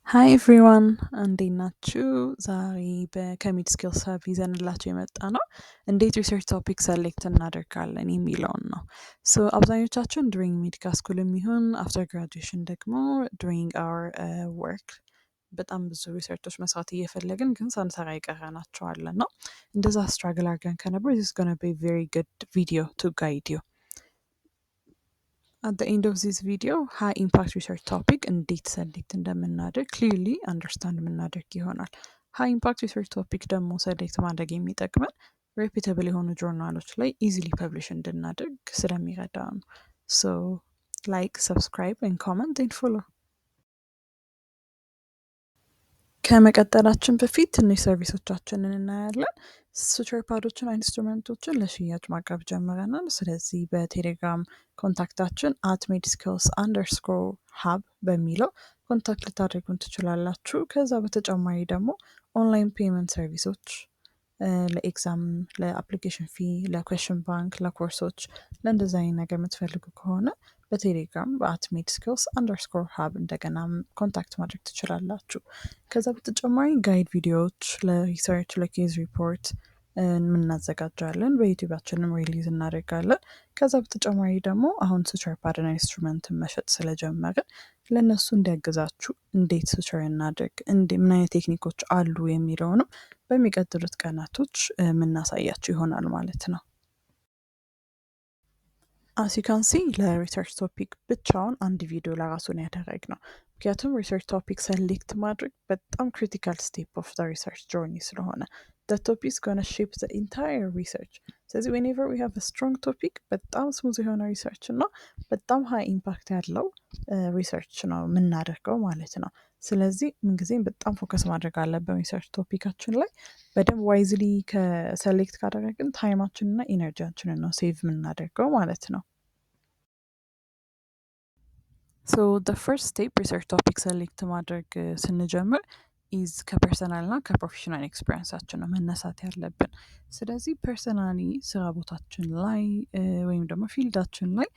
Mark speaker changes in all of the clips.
Speaker 1: ሃይ ኤቭሪዋን እንዴት ናችሁ? ዛሬ በከሚድ ስኪልስ ሀብ ይዘንላችሁ የመጣ ነው እንዴት ሪሰርች ቶፒክ ሰሌክት እናደርጋለን የሚለውን ነው። ሶ አብዛኞቻችን ዱሪንግ ሜዲካል ስኩል የሚሆን አፍተር ግራጁዌሽን ደግሞ ዱሪንግ አወር ወርክ በጣም ብዙ ሪሰርቾች መስራት እየፈለግን ግን ሳንሰራ ይቀረናቸዋለን ነው። እንደዛ ስትራግል አድርገን ከነበር ዚስ ጎና ቢ ቬሪ ጉድ ቪዲዮ ቱ ጋይድ ዩ። At the end of this video, high impact research topic እንዴት ሰሌክት እንደምናደርግ ክሊርሊ አንደርስታንድ የምናደርግ ይሆናል። ሃይ ኢምፓክት ሪሰርች ቶፒክ ደግሞ ሰሌክት ማድረግ የሚጠቅመን ሬፒተብል የሆኑ ጆርናሎች ላይ ኢዚሊ ፐብሊሽ እንድናደርግ ስለሚረዳ ነው። ሶ ላይክ፣ ሰብስክራይብ ኤንድ ኮመንት ኤንድ ፎሎ። ከመቀጠላችን በፊት ትንሽ ሰርቪሶቻችንን እናያለን። ሱቸር ፓዶችን ኢንስትሩመንቶችን ለሽያጭ ማቅረብ ጀምረናል። ስለዚህ በቴሌግራም ኮንታክታችን @medskills_hub በሚለው ኮንታክት ልታደርጉን ትችላላችሁ። ከዛ በተጨማሪ ደግሞ ኦንላይን ፔመንት ሰርቪሶች ለኤግዛም፣ ለአፕሊኬሽን ፊ፣ ለኩዌሽን ባንክ፣ ለኮርሶች ለእንደዚ አይነት ነገር የምትፈልጉ ከሆነ በቴሌግራም @medskills_hub እንደገና ኮንታክት ማድረግ ትችላላችሁ። ከዛ በተጨማሪ ጋይድ ቪዲዮዎች ለሪሰርች፣ ለኬዝ ሪፖርት የምናዘጋጃለን። በዩቲዩባችንም ሪሊዝ እናደርጋለን። ከዛ በተጨማሪ ደግሞ አሁን ሱቸር ፓድና ኢንስትሩመንትን መሸጥ ስለጀመርን ለእነሱ እንዲያግዛችሁ እንዴት ሱቸር እናድርግ፣ ምን አይነት ቴክኒኮች አሉ የሚለውንም በሚቀጥሉት ቀናቶች የምናሳያችሁ ይሆናል ማለት ነው። አሲካንሲ ለሪሰርች ቶፒክ ብቻውን አንድ ቪዲዮ ለራሱን ያደረግ ነው። ምክንያቱም ሪሰርች ቶፒክ ሰሌክት ማድረግ በጣም ክሪቲካል ስቴፕ ኦፍ ሪሰርች ጆርኒ ስለሆነ ቶፒክ ጎነ ሼፕ ኢንታየር ሪሰርች። ስለዚህ ዌኔቨር ዊ ሃቭ ስትሮንግ ቶፒክ በጣም ስሙዝ የሆነ ሪሰርች እና በጣም ሃይ ኢምፓክት ያለው ሪሰርች ነው የምናደርገው ማለት ነው። ስለዚህ ምንጊዜም በጣም ፎከስ ማድረግ አለብን ሪሰርች ቶፒካችን ላይ። በደንብ ዋይዝሊ ከሰሌክት ካደረግን ታይማችንና ኢነርጂያችንን ነው ሴቭ የምናደርገው ማለት ነው። ሶ ደ ፈርስት ስቴፕ ሪሰርች ቶፒክ ሰሌክት ማድረግ ስንጀምር ኢዝ ከፐርሰናል እና ከፕሮፌሽናል ኤክስፔሪንሳችን ነው መነሳት ያለብን። ስለዚህ ፐርሰናሊ ስራ ቦታችን ላይ ወይም ደግሞ ፊልዳችን ላይ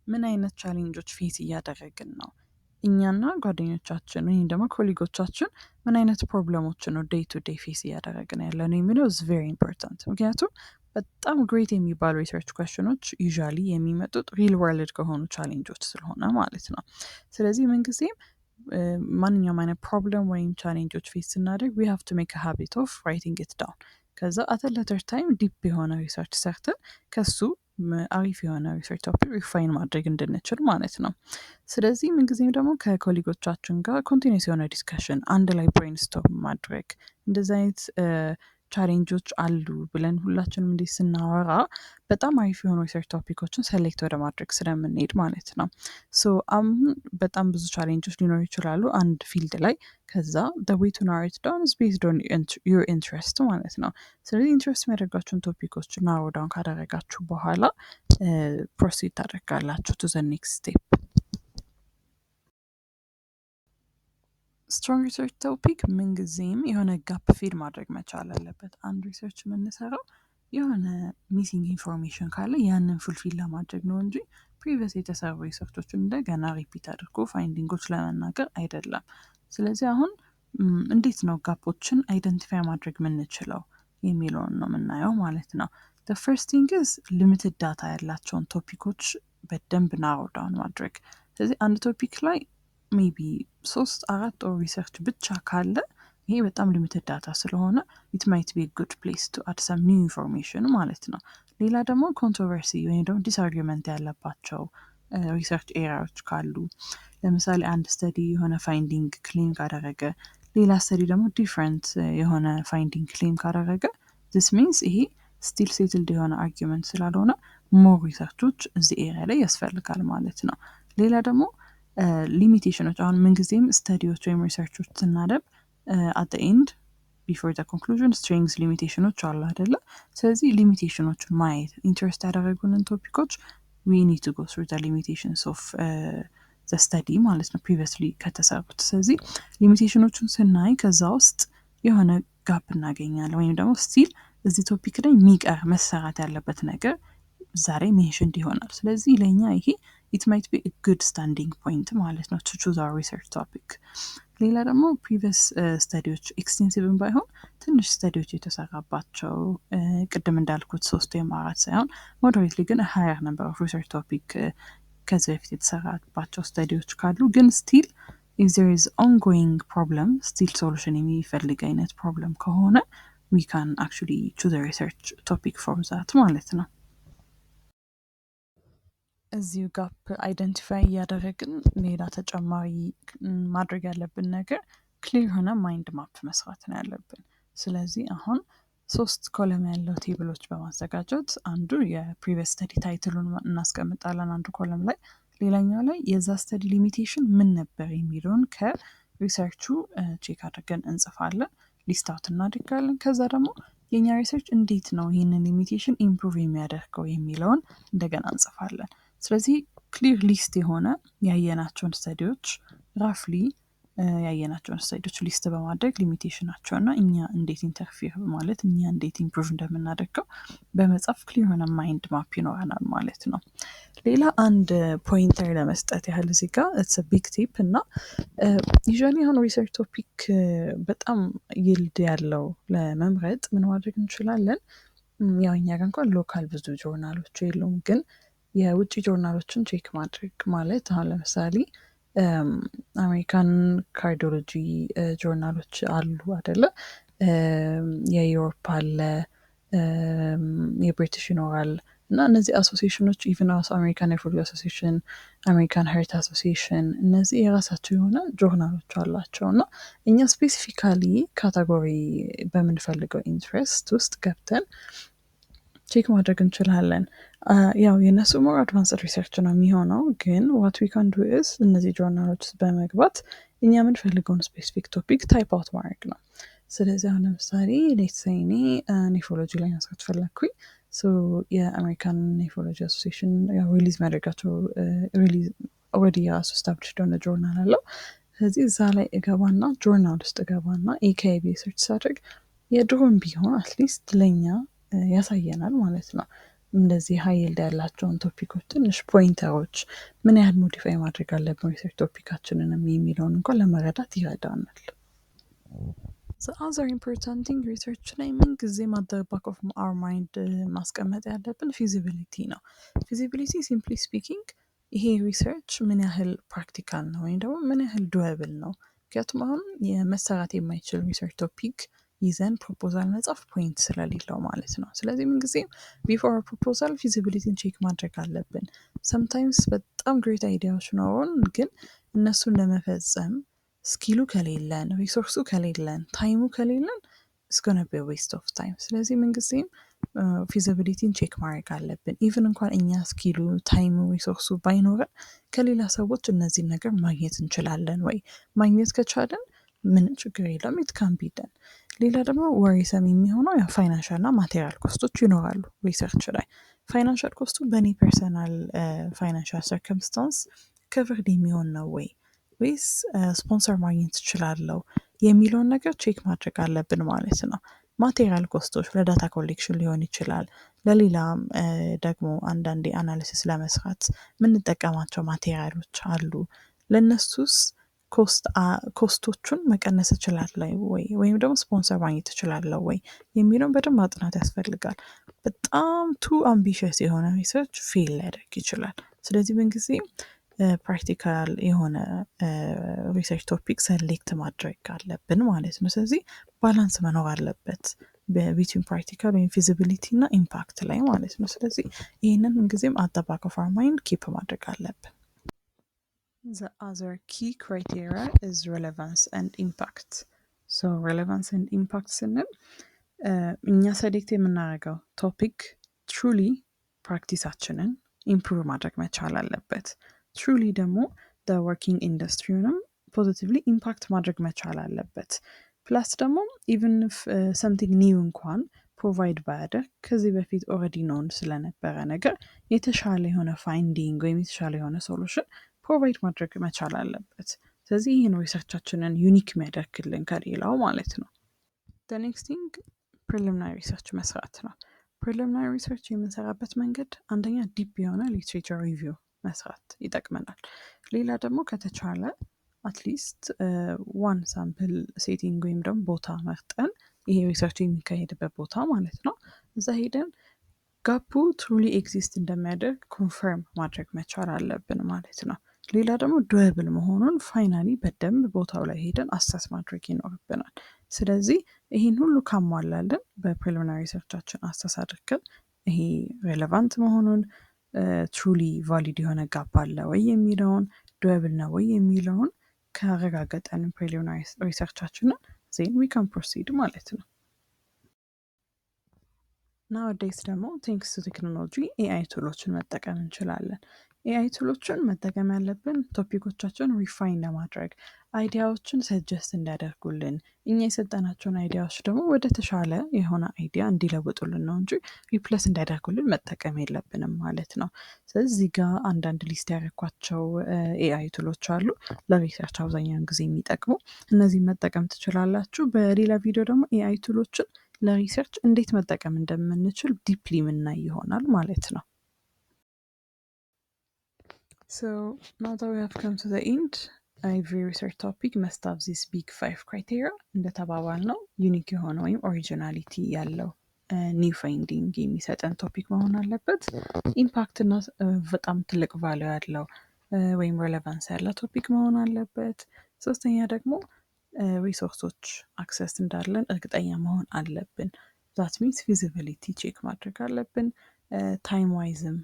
Speaker 1: ምን አይነት ቻሌንጆች ፌስ እያደረግን ነው፣ እኛና ጓደኞቻችን ወይም ደግሞ ኮሊጎቻችን ምን አይነት ፕሮብለሞችን ነው ዴይ ቱ ዴይ ፌስ እያደረግን ያለ ነው የሚለው ኢዝ ቬሪ ኢምፖርታንት። ምክንያቱም በጣም ግሬት የሚባሉ ሪሰርች ኩዌስችኖች ዩዥዋሊ የሚመጡት ሪል ወርልድ ከሆኑ ቻሌንጆች ስለሆነ ማለት ነው። ስለዚህ ምንጊዜም ማንኛውም አይነት ፕሮብለም ወይም ቻሌንጆች ፌስ ስናደርግ ዊ ሃቭ ቱ ሜክ አ ሃቢት ኦፍ ራይቲንግ ኢት ዳውን። ከዛ አት ኤ ሌተር ታይም ዲፕ የሆነ ሪሰርች ሰርተን ከሱ አሪፍ የሆነ ሪሰርች ቶፒክ ሪፋይን ማድረግ እንድንችል ማለት ነው። ስለዚህ ምንጊዜም ደግሞ ከኮሊጎቻችን ጋር ኮንቲኒስ የሆነ ዲስከሽን አንድ ላይ ብሬንስቶርም ማድረግ እንደዚህ አይነት ቻሌንጆች አሉ ብለን ሁላችንም እንዲህ ስናወራ በጣም አሪፍ የሆኑ ሪሰርች ቶፒኮችን ሰሌክት ወደ ማድረግ ስለምንሄድ ማለት ነው። ሶ አሁን በጣም ብዙ ቻሌንጆች ሊኖሩ ይችላሉ አንድ ፊልድ ላይ። ከዛ the way to narrow it down is based on your interest ማለት ነው። ስለዚህ ኢንትረስት የሚያደርጋችሁን ቶፒኮች ናሮ ዳውን ካደረጋችሁ በኋላ ፕሮሲድ ታደርጋላችሁ to the next step። ስትሮንግ ሪሰርች ቶፒክ ምንጊዜም የሆነ ጋፕ ፊል ማድረግ መቻል አለበት። አንድ ሪሰርች የምንሰራው የሆነ ሚሲንግ ኢንፎርሜሽን ካለ ያንን ፉልፊል ለማድረግ ነው እንጂ ፕሪቪየስ የተሰሩ ሪሰርቾችን እንደገና ሪፒት አድርጎ ፋይንዲንጎች ለመናገር አይደለም። ስለዚህ አሁን እንዴት ነው ጋፖችን አይደንቲፋይ ማድረግ የምንችለው የሚለውን ነው የምናየው ማለት ነው። the first thing is ሊሚትድ ዳታ ያላቸውን ቶፒኮች በደንብ ናሮ ዳውን ማድረግ። ስለዚህ አንድ ቶፒክ ላይ ሜቢ 3-4 ሪሰርች ብቻ ካለ ይሄ በጣም ሊሚትድ ዳታ ስለሆነ ኢት ማይት ቢ ጉድ ፕሌስ ቱ አድ ሰም ኒው ኢንፎርሜሽን ማለት ነው። ሌላ ደግሞ ኮንትሮቨርሲ ወይም ደግሞ ዲስአርጊመንት ያለባቸው ሪሰርች ኤሪያዎች ካሉ፣ ለምሳሌ አንድ ስተዲ የሆነ ፋይንዲንግ ክሌም ካደረገ ሌላ ስተዲ ደግሞ ዲፍረንት የሆነ ፋይንዲንግ ክሌም ካደረገ ዚስ ሚንስ ይሄ ስቲል ሴትልድ የሆነ አርጊመንት ስላልሆነ ሞር ሪሰርቾች እዚህ ኤሪያ ላይ ያስፈልጋል ማለት ነው። ሌላ ደግሞ ሊሚቴሽኖች፣ አሁን ምንጊዜም ስተዲዎች ወይም ሪሰርቾች ስናደብ አት ዘ ኤንድ ቢፎር ዘ ኮንክሉዥን ስትሪንግስ ሊሚቴሽኖች አሉ አይደለ? ስለዚህ ሊሚቴሽኖችን ማየት ኢንትረስት ያደረጉንን ቶፒኮች ዊ ኒድ ቱ ጎ ትሩ ዘ ሊሚቴሽንስ ኦፍ ዘ ስተዲ ማለት ነው ፕሪቪየስሊ ከተሰሩት። ስለዚህ ሊሚቴሽኖቹን ስናይ ከዛ ውስጥ የሆነ ጋፕ እናገኛለን ወይም ደግሞ ስቲል እዚህ ቶፒክ ላይ የሚቀር መሰራት ያለበት ነገር ዛሬ ሜንሽንድ ይሆናል። ስለዚህ ለኛ ይሄ it might be a good standing point ማለት ነው to choose our research topic። ሌላ ደግሞ ፕሪቪየስ ስተዲዎች ኤክስቴንሲቭን ባይሆን ትንሽ ስተዲዎች የተሰራባቸው ቅድም እንዳልኩት 3 ወይም 4 ሳይሆን ሞዴሬትሊ ግን ሃየር ነምበር ኦፍ ሪሰርች ቶፒክ ከዚህ በፊት የተሰራባቸው ስተዲዎች ካሉ ግን ስቲል if there is ongoing problem still solution የሚፈልግ አይነት ፕሮብለም ከሆነ we can actually choose a research topic for that ማለት ነው። እዚሁ ጋፕ አይደንቲፋይ እያደረግን ሌላ ተጨማሪ ማድረግ ያለብን ነገር ክሊር ሆነ ማይንድ ማፕ መስራት ነው ያለብን። ስለዚህ አሁን 3 ኮለም ያለው ቴብሎች በማዘጋጀት አንዱ የፕሪቪየስ ስተዲ ታይትሉን እናስቀምጣለን አንዱ ኮለም ላይ፣ ሌላኛው ላይ የዛ ስተዲ ሊሚቴሽን ምን ነበር የሚለውን ከሪሰርቹ ቼክ አድርገን እንጽፋለን፣ ሊስት አውት እናደርጋለን። ከዛ ደግሞ የኛ ሪሰርች እንዴት ነው ይህንን ሊሚቴሽን ኢምፕሩቭ የሚያደርገው የሚለውን እንደገና እንጽፋለን። ስለዚህ ክሊር ሊስት የሆነ ያየናቸውን ስተዲዎች ራፍሊ ያየናቸውን ስተዲዎች ሊስት በማድረግ ሊሚቴሽናቸው እና እኛ እንዴት ኢንተርፌር ማለት እኛ እንዴት ኢምፕሩቭ እንደምናደርገው በመጻፍ ክሊር የሆነ ማይንድ ማፕ ይኖረናል ማለት ነው። ሌላ አንድ ፖይንተር ለመስጠት ያህል እዚህ ጋር ኢትስ ቢግ ቲፕ እና ዩዥዋሊ አሁን ሪሰርች ቶፒክ በጣም ይልድ ያለው ለመምረጥ ምን ማድረግ እንችላለን? ያው እኛ ጋር እንኳን ሎካል ብዙ ጆርናሎች የሉም፣ ግን የውጭ ጆርናሎችን ቼክ ማድረግ ማለት አሁን ለምሳሌ አሜሪካን ካርዲዮሎጂ ጆርናሎች አሉ አደለ? የዩሮፕ አለ፣ የብሪቲሽ ይኖራል እና እነዚህ አሶሲሽኖች ኢቨን ራሱ አሜሪካን ኔፍሮሎጂ አሶሲሽን፣ አሜሪካን ሄርት አሶሲሽን እነዚህ የራሳቸው የሆነ ጆርናሎች አላቸው እና እኛ ስፔሲፊካሊ ካቴጎሪ በምንፈልገው ኢንትረስት ውስጥ ገብተን ቼክ ማድረግ እንችላለን። ያው የነሱ ሞር አድቫንስድ ሪሰርች ነው የሚሆነው፣ ግን ዋት ዊ ካን ዱ ኢዝ እነዚህ ጆርናሎች በመግባት እኛ የምንፈልገውን ስፔሲፊክ ቶፒክ ታይፕ አውት ማድረግ ነው። ስለዚህ አሁን ለምሳሌ ሌትሳይኔ ኔፍሮሎጂ ላይ መስራት ፈለግኩኝ። የአሜሪካን ኔፍሮሎጂ አሶሲሽን ሪሊዝ የሚያደርጋቸው ኦልሬዲ የራሱ ስታብሊሽድ የሆነ ጆርናል አለው። ስለዚህ እዛ ላይ እገባና ጆርናል ውስጥ እገባና ኤኬቢ ሰርች ሳደርግ የድሮም ቢሆን አትሊስት ለእኛ ያሳየናል ማለት ነው። እንደዚህ ሀይልድ ያላቸውን ቶፒኮች ትንሽ ፖይንተሮች ምን ያህል ሞዲፋይ ማድረግ አለብን ሪሰርች ቶፒካችንንም የሚለውን እንኳን ለመረዳት ይረዳናል። አዘር ኢምፖርታንት ቲንግ ሪሰርች ላይ ምን ጊዜ ባክ ኦፍ አወር ማይንድ ማስቀመጥ ያለብን ፊዚቢሊቲ ነው። ፊዚቢሊቲ ሲምፕሊ ስፒኪንግ ይሄ ሪሰርች ምን ያህል ፕራክቲካል ነው ወይም ደግሞ ምን ያህል ዱዌብል ነው። ምክንያቱም አሁን የመሰራት የማይችል ሪሰርች ቶፒክ ይዘን ፕሮፖዛል መጻፍ ፖይንት ስለሌለው ማለት ነው። ስለዚህ ምንጊዜም ቢፎር ፕሮፖዛል ፊዚቢሊቲን ቼክ ማድረግ አለብን። ሰምታይምስ በጣም ግሬት አይዲያዎች ኖሮን ግን እነሱን ለመፈጸም ስኪሉ ከሌለን፣ ሪሶርሱ ከሌለን፣ ታይሙ ከሌለን እስጎነ ቢ ዌስት ኦፍ ታይም። ስለዚህ ምንጊዜም ፊዚቢሊቲን ቼክ ማድረግ አለብን። ኢቭን እንኳን እኛ ስኪሉ፣ ታይሙ፣ ሪሶርሱ ባይኖረን ከሌላ ሰዎች እነዚህን ነገር ማግኘት እንችላለን ወይ? ማግኘት ከቻለን ምን ችግር የለም፣ ኢት ካን ቢ ደን። ሌላ ደግሞ ወሪሰም የሚሆነው ፋይናንሻል እና ማቴሪያል ኮስቶች ይኖራሉ ሪሰርች ላይ። ፋይናንሻል ኮስቱ በእኔ ፐርሰናል ፋይናንሻል ሰርከምስታንስ ከቨርድ የሚሆን ነው ወይ ወይስ ስፖንሰር ማግኘት እችላለሁ የሚለውን ነገር ቼክ ማድረግ አለብን ማለት ነው። ማቴሪያል ኮስቶች ለዳታ ኮሌክሽን ሊሆን ይችላል፣ ለሌላም ደግሞ አንዳንዴ አናሊሲስ ለመስራት የምንጠቀማቸው ማቴሪያሎች አሉ። ለእነሱስ ኮስቶቹን መቀነስ እችላለሁ ወይ ወይም ደግሞ ስፖንሰር ማግኘት እችላለሁ ወይ የሚለውን በደንብ ማጥናት ያስፈልጋል። በጣም ቱ አምቢሽስ የሆነ ሪሰርች ፌል ሊያደርግ ይችላል። ስለዚህ ምንጊዜም ፕራክቲካል የሆነ ሪሰርች ቶፒክ ሰሌክት ማድረግ አለብን ማለት ነው። ስለዚህ ባላንስ መኖር አለበት በቢትዊን ፕራክቲካል ወይም ፊዚቢሊቲ እና ኢምፓክት ላይ ማለት ነው። ስለዚህ ይህንን ምንጊዜም አት ዘ ባክ ኦፍ አወር ማይንድ ኪፕ ማድረግ አለብን። The other key criteria is relevance and impact. So relevance and impact ስንል እኛ ሰሌክት የምናደርገው ቶፒክ ትሩሊ ፕራክቲሳችንን ኢምፕሩቭ ማድረግ መቻል አለበት። ትሩሊ ደግሞ ወርኪንግ ኢንዱስትሪውንም ፖዚቲቭሊ ኢምፓክት ማድረግ መቻል አለበት። ፕላስ ደግሞ ኢቨን ሰምቲንግ ኒው እንኳን ፕሮቫይድ ባያደርግ ከዚህ በፊት ኦልሬዲ ኖን ስለነበረ ነገር የተሻለ የሆነ ፋይንዲንግ ወይም የተሻለ የሆነ ሶሉሽን ፕሮቫይድ ማድረግ መቻል አለበት። ስለዚህ ይህን ሪሰርቻችንን ዩኒክ የሚያደርግልን ከሌላው ማለት ነው። ኔክስት ቲንግ ፕሪሊሚናሪ ሪሰርች መስራት ነው። ፕሪሊሚናሪ ሪሰርች የምንሰራበት መንገድ አንደኛ ዲፕ የሆነ ሊትሬቸር ሪቪው መስራት ይጠቅመናል። ሌላ ደግሞ ከተቻለ አትሊስት ዋን ሳምፕል ሴቲንግ ወይም ደግሞ ቦታ መርጠን ይሄ ሪሰርች የሚካሄድበት ቦታ ማለት ነው እዛ ሄደን ጋፑ ትሩሊ ኤግዚስት እንደሚያደርግ ኮንፈርም ማድረግ መቻል አለብን ማለት ነው። ሌላ ደግሞ ዱዌብል መሆኑን ፋይናሊ በደንብ ቦታው ላይ ሄደን አሰስ ማድረግ ይኖርብናል። ስለዚህ ይህን ሁሉ ካሟላለን በፕሪሊሚናሪ ሪሰርቻችን አሰስ አድርገን ይሄ ሬሌቫንት መሆኑን ትሩሊ ቫሊድ የሆነ ጋፕ አለ ወይ የሚለውን ዱዌብል ነው ወይ የሚለውን ካረጋገጠን ፕሪሊሚናሪ ሪሰርቻችንን ዜን ዊ ካን ፕሮሲድ ማለት ነው። ናወዴይስ ደግሞ ቴንክስ ቱ ቴክኖሎጂ ኤአይ ቱሎችን መጠቀም እንችላለን። ኤአይ ቱሎችን መጠቀም ያለብን ቶፒኮቻችን ሪፋይን ለማድረግ አይዲያዎችን ሰጀስት እንዲያደርጉልን እኛ የሰጠናቸውን አይዲያዎች ደግሞ ወደ ተሻለ የሆነ አይዲያ እንዲለውጡልን ነው እንጂ ሪፕለስ እንዲያደርጉልን መጠቀም የለብንም ማለት ነው። ስለዚህ ጋር አንዳንድ ሊስት ያደረኳቸው ኤአይ ቱሎች አሉ ለሪሰርች አብዛኛውን ጊዜ የሚጠቅሙ እነዚህን መጠቀም ትችላላችሁ። በሌላ ቪዲዮ ደግሞ ኤአይ ቱሎችን ለሪሰርች እንዴት መጠቀም እንደምንችል ዲፕሊ ምናይ ይሆናል ማለት ነው። So now that we have come to the end, every research topic must have this big 5 criteria እንደተባባል ነው ዩኒክ የሆነ ወይም ኦሪጂናሊቲ ያለው ኒው ፋይንዲንግ የሚሰጠን ቶፒክ መሆን አለበት። ኢምፓክት እና በጣም ትልቅ ቫሊዩ ያለው ወይም ሬሌቫንስ ያለ ቶፒክ መሆን አለበት። ሶስተኛ ደግሞ ሪሶርሶች አክሰስ እንዳለን እርግጠኛ መሆን አለብን። ዛት ሚንስ ፊዚቢሊቲ ቼክ ማድረግ አለብን። ታይም ዋይዝም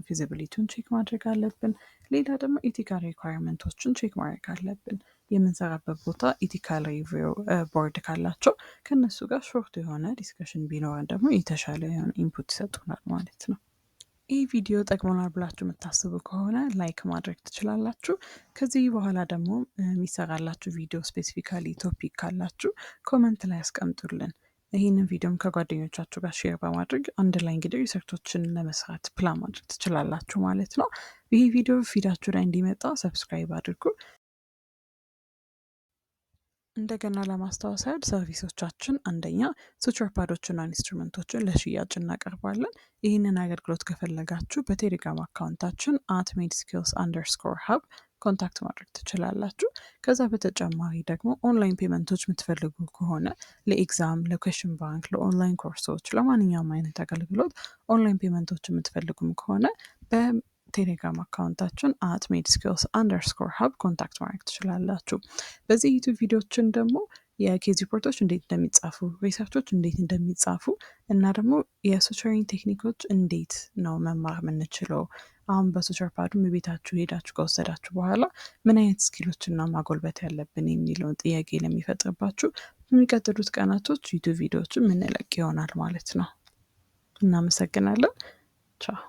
Speaker 1: ፊዚቢሊቲውን ቼክ ማድረግ አለብን። ሌላ ደግሞ ኢቲካል ሪኳየርመንቶችን ቼክ ማድረግ አለብን። የምንሰራበት ቦታ ኢቲካል ሪቪው ቦርድ ካላቸው ከእነሱ ጋር ሾርት የሆነ ዲስከሽን ቢኖረን ደግሞ የተሻለ የሆነ ኢንፑት ይሰጡናል ማለት ነው። ይህ ቪዲዮ ጠቅሞናል ብላችሁ የምታስቡ ከሆነ ላይክ ማድረግ ትችላላችሁ። ከዚህ በኋላ ደግሞ የሚሰራላችሁ ቪዲዮ ስፔሲፊካሊ ቶፒክ ካላችሁ ኮመንት ላይ ያስቀምጡልን። ይህንን ቪዲዮም ከጓደኞቻችሁ ጋር ሼር በማድረግ አንድ ላይ እንግዲህ ሪሰርቾችን ለመስራት ፕላን ማድረግ ትችላላችሁ ማለት ነው። ይህ ቪዲዮ ፊዳችሁ ላይ እንዲመጣ ሰብስክራይብ አድርጉ። እንደገና ለማስታወስ ያህል ሰርቪሶቻችን አንደኛ ሱቸር ፓዶችና ኢንስትሩመንቶችን ለሽያጭ እናቀርባለን። ይህንን አገልግሎት ከፈለጋችሁ በቴሌግራም አካውንታችን @medskills_hub ኮንታክት ማድረግ ትችላላችሁ። ከዛ በተጨማሪ ደግሞ ኦንላይን ፔመንቶች የምትፈልጉ ከሆነ ለኤግዛም፣ ለኩዌስችን ባንክ፣ ለኦንላይን ኮርሶች፣ ለማንኛውም አይነት አገልግሎት ኦንላይን ፔመንቶች የምትፈልጉም ከሆነ ቴሌግራም አካውንታችን @medskills_hub ኮንታክት ማድረግ ትችላላችሁ። በዚህ ዩቱብ ቪዲዮችን ደግሞ የኬዝ ሪፖርቶች እንዴት እንደሚጻፉ፣ ሪሰርቾች እንዴት እንደሚጻፉ እና ደግሞ የሱቸሪንግ ቴክኒኮች እንዴት ነው መማር የምንችለው፣ አሁን በሱቸር ፓዱም ቤታችሁ ሄዳችሁ ከወሰዳችሁ በኋላ ምን አይነት ስኪሎችና ማጎልበት ያለብን የሚለውን ጥያቄ ለሚፈጥርባችሁ የሚቀጥሉት ቀናቶች ዩቱብ ቪዲዮዎችን ምንለቅ ይሆናል ማለት ነው። እናመሰግናለን። ቻው።